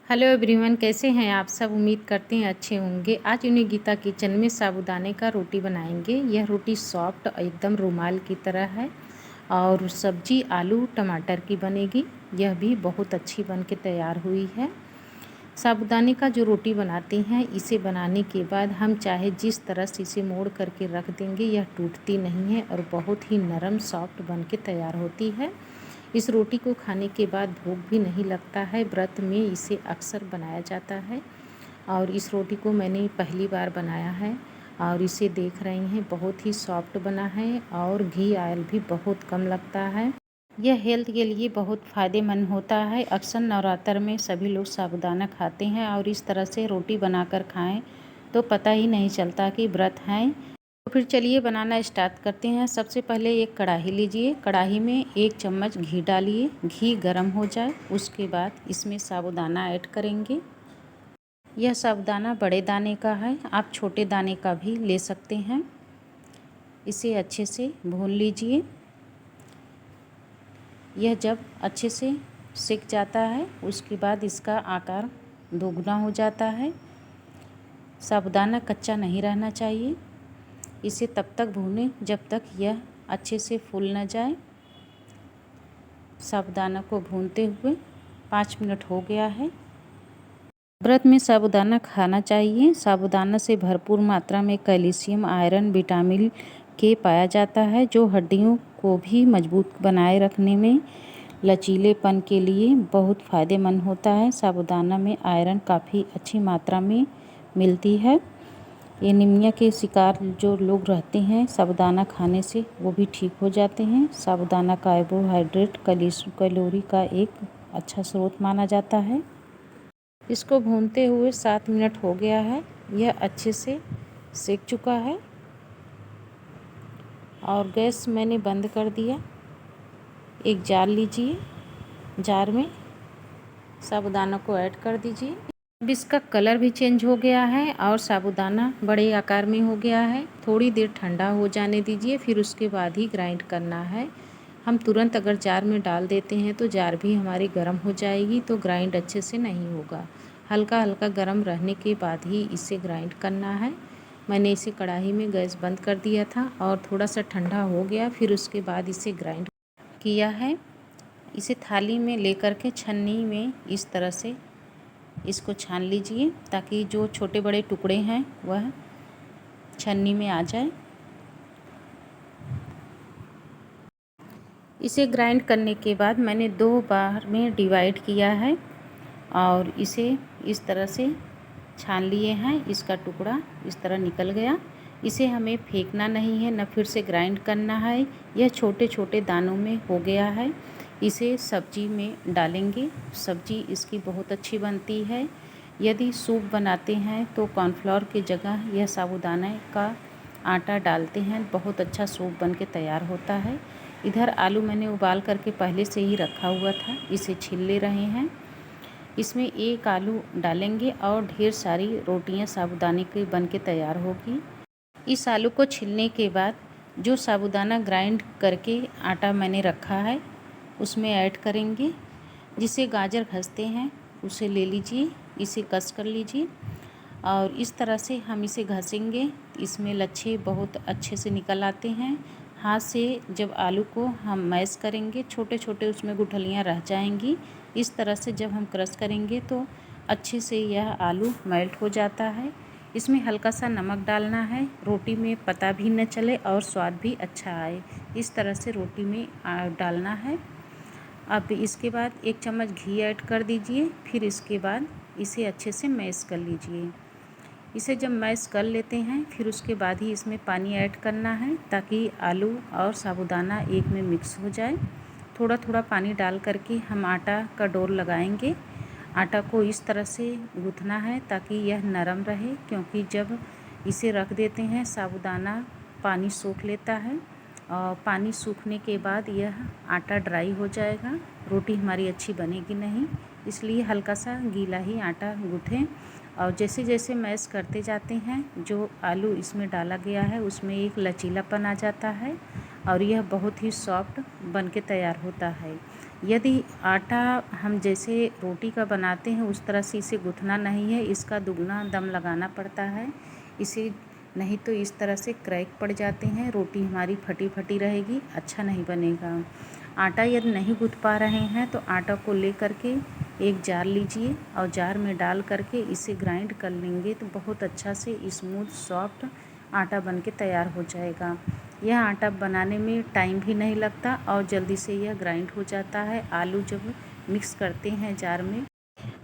Hello everyone, कैसे हैं आप सब। उम्मीद करते हैं अच्छे होंगे। आज उन्हें गीता किचन में साबूदाने का रोटी बनाएंगे। यह रोटी सॉफ्ट एकदम रुमाल की तरह है और सब्जी आलू टमाटर की बनेगी। यह भी बहुत अच्छी बन के तैयार हुई है। साबूदाने का जो रोटी बनाते हैं, इसे बनाने के बाद हम चाहे जिस तरह से इसे मोड़ करके रख देंगे, यह टूटती नहीं है और बहुत ही नरम सॉफ्ट बन के तैयार होती है। इस रोटी को खाने के बाद भूख भी नहीं लगता है। व्रत में इसे अक्सर बनाया जाता है और इस रोटी को मैंने पहली बार बनाया है और इसे देख रही हैं बहुत ही सॉफ्ट बना है और घी ऑयल भी बहुत कम लगता है। यह हेल्थ के लिए बहुत फ़ायदेमंद होता है। अक्सर नवरात्र में सभी लोग साबूदाना खाते हैं और इस तरह से रोटी बनाकर खाएं तो पता ही नहीं चलता कि व्रत हैं। तो फिर चलिए बनाना स्टार्ट करते हैं। सबसे पहले एक कढ़ाई लीजिए। कढ़ाई में 1 चम्मच घी डालिए। घी गर्म हो जाए उसके बाद इसमें साबूदाना ऐड करेंगे। यह साबूदाना बड़े दाने का है, आप छोटे दाने का भी ले सकते हैं। इसे अच्छे से भून लीजिए। यह जब अच्छे से सिक जाता है उसके बाद इसका आकार दोगुना हो जाता है। साबूदाना कच्चा नहीं रहना चाहिए। इसे तब तक भूनें जब तक यह अच्छे से फूल न जाए। साबूदाना को भूनते हुए 5 मिनट हो गया है। व्रत में साबूदाना खाना चाहिए। साबूदाना से भरपूर मात्रा में कैल्शियम, आयरन, विटामिन के पाया जाता है, जो हड्डियों को भी मजबूत बनाए रखने में, लचीलेपन के लिए बहुत फ़ायदेमंद होता है। साबूदाना में आयरन काफ़ी अच्छी मात्रा में मिलती है। एनीमिया के शिकार जो लोग रहते हैं, साबूदाना खाने से वो भी ठीक हो जाते हैं। साबूदाना कार्बोहाइड्रेट, कैलोरी का एक अच्छा स्रोत माना जाता है। इसको भूनते हुए 7 मिनट हो गया है। यह अच्छे से सेक चुका है और गैस मैंने बंद कर दिया। एक जार लीजिए, जार में साबूदाना को ऐड कर दीजिए। अब इसका कलर भी चेंज हो गया है और साबूदाना बड़े आकार में हो गया है। थोड़ी देर ठंडा हो जाने दीजिए, फिर उसके बाद ही ग्राइंड करना है। हम तुरंत अगर जार में डाल देते हैं तो जार भी हमारी गर्म हो जाएगी, तो ग्राइंड अच्छे से नहीं होगा। हल्का हल्का गर्म रहने के बाद ही इसे ग्राइंड करना है। मैंने इसे कढ़ाई में गैस बंद कर दिया था और थोड़ा सा ठंडा हो गया, फिर उसके बाद इसे ग्राइंड किया है। इसे थाली में लेकर के छन्नी में इस तरह से इसको छान लीजिए ताकि जो छोटे बड़े टुकड़े हैं वह छन्नी में आ जाए। इसे ग्राइंड करने के बाद मैंने 2 बार में डिवाइड किया है और इसे इस तरह से छान लिए हैं। इसका टुकड़ा इस तरह निकल गया। इसे हमें फेंकना नहीं है, न फिर से ग्राइंड करना है। यह छोटे छोटे दानों में हो गया है। इसे सब्जी में डालेंगे। सब्जी इसकी बहुत अच्छी बनती है। यदि सूप बनाते हैं तो कॉर्नफ्लोर की जगह यह साबूदाना का आटा डालते हैं, बहुत अच्छा सूप बन के तैयार होता है। इधर आलू मैंने उबाल करके पहले से ही रखा हुआ था, इसे छील ले रहे हैं। इसमें 1 आलू डालेंगे और ढेर सारी रोटियां साबूदाने की बन के तैयार होगी। इस आलू को छीलने के बाद जो साबूदाना ग्राइंड करके आटा मैंने रखा है उसमें ऐड करेंगे। जिसे गाजर घसते हैं उसे ले लीजिए, इसे कस कर लीजिए और इस तरह से हम इसे घसेंगे। इसमें लच्छे बहुत अच्छे से निकल आते हैं। हाथ से जब आलू को हम मैश करेंगे, छोटे छोटे उसमें गुठलियाँ रह जाएंगी। इस तरह से जब हम क्रश करेंगे तो अच्छे से यह आलू मेल्ट हो जाता है। इसमें हल्का सा नमक डालना है, रोटी में पता भी न चले और स्वाद भी अच्छा आए। इस तरह से रोटी में डालना है। अब इसके बाद 1 चम्मच घी ऐड कर दीजिए। फिर इसके बाद इसे अच्छे से मैश कर लीजिए। इसे जब मैश कर लेते हैं फिर उसके बाद ही इसमें पानी ऐड करना है ताकि आलू और साबूदाना एक में मिक्स हो जाए। थोड़ा थोड़ा पानी डाल करके हम आटा का डोर लगाएंगे। आटा को इस तरह से गूँथना है ताकि यह नरम रहे, क्योंकि जब इसे रख देते हैं साबूदाना पानी सोख लेता है और पानी सूखने के बाद यह आटा ड्राई हो जाएगा, रोटी हमारी अच्छी बनेगी नहीं। इसलिए हल्का सा गीला ही आटा गूँथें और जैसे जैसे मैश करते जाते हैं, जो आलू इसमें डाला गया है उसमें एक लचीलापन आ जाता है और यह बहुत ही सॉफ्ट बन के तैयार होता है। यदि आटा हम जैसे रोटी का बनाते हैं उस तरह से इसे गूँथना नहीं है, इसका दुगना दम लगाना पड़ता है इसे, नहीं तो इस तरह से क्रैक पड़ जाते हैं, रोटी हमारी फटी फटी रहेगी, अच्छा नहीं बनेगा। आटा यदि नहीं गूँथ पा रहे हैं तो आटा को ले करके एक जार लीजिए और जार में डाल करके इसे ग्राइंड कर लेंगे तो बहुत अच्छा से स्मूथ सॉफ्ट आटा बन के तैयार हो जाएगा। यह आटा बनाने में टाइम भी नहीं लगता और जल्दी से यह ग्राइंड हो जाता है। आलू जब मिक्स करते हैं जार में,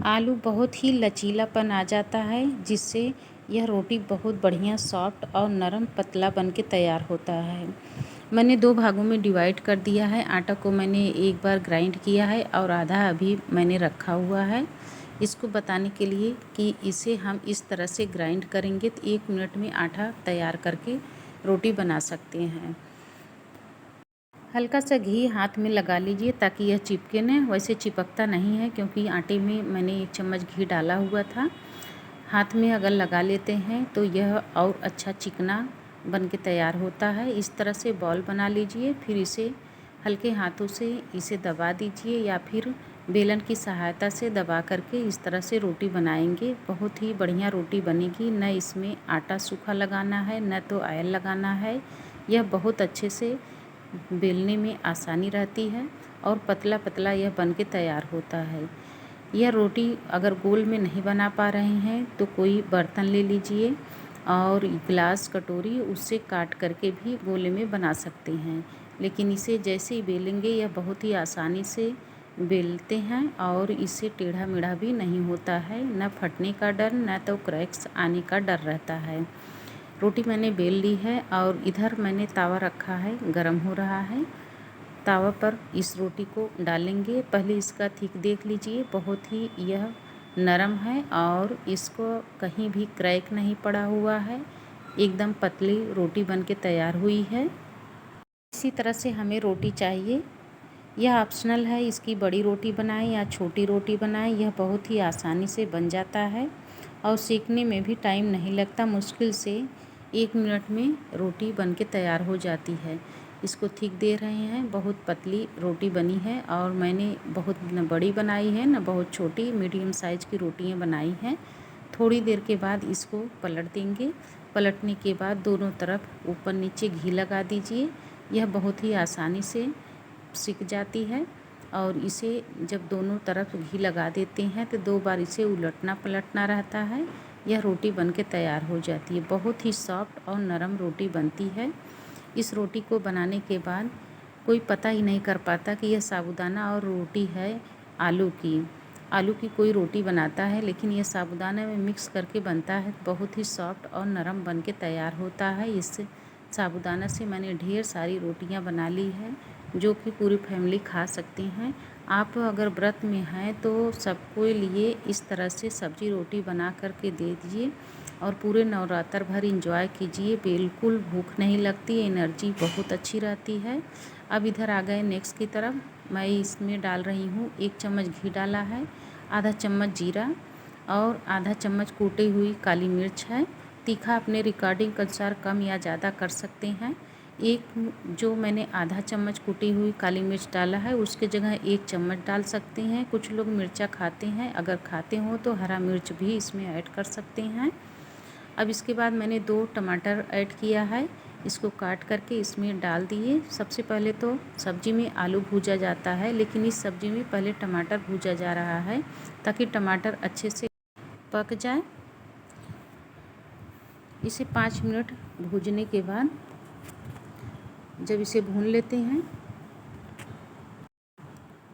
आलू बहुत ही लचीलापन आ जाता है, जिससे यह रोटी बहुत बढ़िया सॉफ्ट और नरम पतला बन के तैयार होता है। मैंने 2 भागों में डिवाइड कर दिया है। आटा को मैंने एक बार ग्राइंड किया है और आधा अभी मैंने रखा हुआ है, इसको बताने के लिए कि इसे हम इस तरह से ग्राइंड करेंगे तो 1 मिनट में आटा तैयार करके रोटी बना सकते हैं। हल्का सा घी हाथ में लगा लीजिए ताकि यह चिपके न, वैसे चिपकता नहीं है क्योंकि आटे में मैंने 1 चम्मच घी डाला हुआ था। हाथ में अगर लगा लेते हैं तो यह और अच्छा चिकना बन के तैयार होता है। इस तरह से बॉल बना लीजिए, फिर इसे हल्के हाथों से इसे दबा दीजिए या फिर बेलन की सहायता से दबा करके इस तरह से रोटी बनाएंगे। बहुत ही बढ़िया रोटी बनेगी, न इसमें आटा सूखा लगाना है न तो ऑयल लगाना है। यह बहुत अच्छे से बेलने में आसानी रहती है और पतला पतला यह बन के तैयार होता है। यह रोटी अगर गोल में नहीं बना पा रहे हैं तो कोई बर्तन ले लीजिए और गिलास कटोरी उससे काट करके भी गोले में बना सकते हैं, लेकिन इसे जैसे ही बेलेंगे यह बहुत ही आसानी से बेलते हैं और इससे टेढ़ा मेढ़ा भी नहीं होता है, न फटने का डर न तो क्रैक्स आने का डर रहता है। रोटी मैंने बेल ली है और इधर मैंने तावा रखा है, गरम हो रहा है। तावा पर इस रोटी को डालेंगे। पहले इसका थिक देख लीजिए, बहुत ही यह नरम है और इसको कहीं भी क्रैक नहीं पड़ा हुआ है, एकदम पतली रोटी बन के तैयार हुई है। इसी तरह से हमें रोटी चाहिए। यह ऑप्शनल है, इसकी बड़ी रोटी बनाएं या छोटी रोटी बनाएं, यह बहुत ही आसानी से बन जाता है और सीखने में भी टाइम नहीं लगता। मुश्किल से 1 मिनट में रोटी बन के तैयार हो जाती है। इसको थिक दे रहे हैं, बहुत पतली रोटी बनी है और मैंने बहुत न बड़ी बनाई है न बहुत छोटी, मीडियम साइज़ की रोटियां बनाई हैं। थोड़ी देर के बाद इसको पलट देंगे। पलटने के बाद दोनों तरफ ऊपर नीचे घी लगा दीजिए। यह बहुत ही आसानी से सिक जाती है और इसे जब दोनों तरफ घी लगा देते हैं तो 2 बार इसे उलटना पलटना रहता है। यह रोटी बनके तैयार हो जाती है। बहुत ही सॉफ्ट और नरम रोटी बनती है। इस रोटी को बनाने के बाद कोई पता ही नहीं कर पाता कि यह साबूदाना और रोटी है आलू की। आलू की कोई रोटी बनाता है लेकिन यह साबूदाना में मिक्स करके बनता है, बहुत ही सॉफ्ट और नरम बन के तैयार होता है। इस साबूदाना से मैंने ढेर सारी रोटियां बना ली है जो कि पूरी फैमिली खा सकते हैं। आप अगर व्रत में हैं तो सबको लिए इस तरह से सब्जी रोटी बना करके दे दीजिए और पूरे नवरात्र भर इंजॉय कीजिए। बिल्कुल भूख नहीं लगती, एनर्जी बहुत अच्छी रहती है। अब इधर आ गए नेक्स्ट की तरफ। मैं इसमें डाल रही हूँ 1 चम्मच घी डाला है, आधा चम्मच जीरा और आधा चम्मच कूटी हुई काली मिर्च है। तीखा अपने रिकॉर्डिंग के अनुसार कम या ज़्यादा कर सकते हैं। जो मैंने आधा चम्मच कुटी हुई काली मिर्च डाला है उसके जगह 1 चम्मच डाल सकते हैं। कुछ लोग मिर्चा खाते हैं, अगर खाते हो तो हरा मिर्च भी इसमें ऐड कर सकते हैं। अब इसके बाद मैंने 2 टमाटर ऐड किया है, इसको काट करके इसमें डाल दिए। सबसे पहले तो सब्ज़ी में आलू भूजा जाता है, लेकिन इस सब्ज़ी में पहले टमाटर भूजा जा रहा है ताकि टमाटर अच्छे से पक जाए। इसे 5 मिनट भूजने के बाद जब इसे भून लेते हैं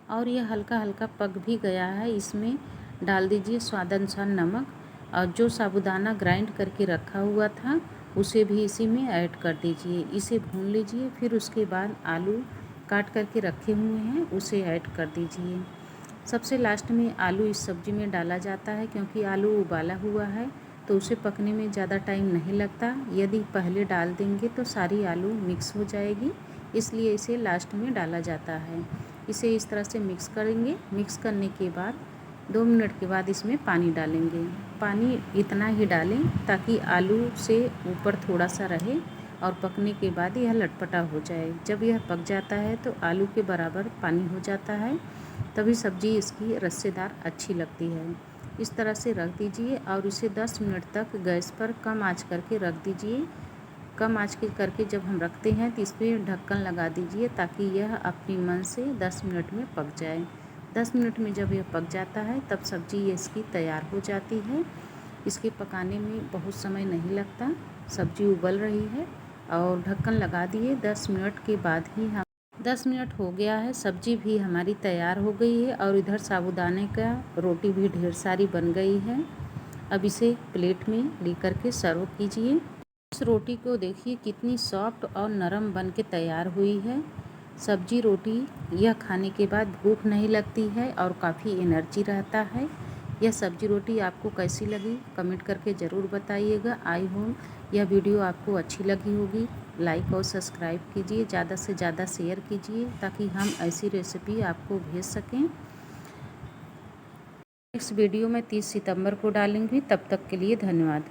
और यह हल्का हल्का पक भी गया है, इसमें डाल दीजिए स्वादानुसार नमक और जो साबूदाना ग्राइंड करके रखा हुआ था उसे भी इसी में ऐड कर दीजिए। इसे भून लीजिए, फिर उसके बाद आलू काट करके रखे हुए हैं उसे ऐड कर दीजिए। सबसे लास्ट में आलू इस सब्ज़ी में डाला जाता है क्योंकि आलू उबाला हुआ है तो उसे पकने में ज़्यादा टाइम नहीं लगता। यदि पहले डाल देंगे तो सारी आलू मिक्स हो जाएगी, इसलिए इसे लास्ट में डाला जाता है। इसे इस तरह से मिक्स करेंगे। मिक्स करने के बाद 2 मिनट के बाद इसमें पानी डालेंगे। पानी इतना ही डालें ताकि आलू से ऊपर थोड़ा सा रहे और पकने के बाद यह लटपटा हो जाए। जब यह पक जाता है तो आलू के बराबर पानी हो जाता है, तभी सब्ज़ी इसकी रस्सेदार अच्छी लगती है। इस तरह से रख दीजिए और इसे 10 मिनट तक गैस पर कम आंच करके रख दीजिए। कम आंच के करके जब हम रखते हैं तो इस पर ढक्कन लगा दीजिए ताकि यह अपनी मन से 10 मिनट में पक जाए। 10 मिनट में जब यह पक जाता है तब सब्ज़ी इसकी तैयार हो जाती है। इसके पकाने में बहुत समय नहीं लगता। सब्ज़ी उबल रही है और ढक्कन लगा दिए। 10 मिनट के बाद ही 10 मिनट हो गया है, सब्ज़ी भी हमारी तैयार हो गई है और इधर साबूदाने का रोटी भी ढेर सारी बन गई है। अब इसे प्लेट में लेकर के सर्व कीजिए। इस रोटी को देखिए कितनी सॉफ्ट और नरम बन के तैयार हुई है। सब्जी रोटी यह खाने के बाद भूख नहीं लगती है और काफ़ी एनर्जी रहता है। यह सब्जी रोटी आपको कैसी लगी कमेंट करके ज़रूर बताइएगा। आई होप यह वीडियो आपको अच्छी लगी होगी। लाइक और सब्सक्राइब कीजिए, ज़्यादा से ज़्यादा शेयर कीजिए ताकि हम ऐसी रेसिपी आपको भेज सकें। नेक्स्ट वीडियो में 30 सितंबर को डालेंगे। तब तक के लिए धन्यवाद।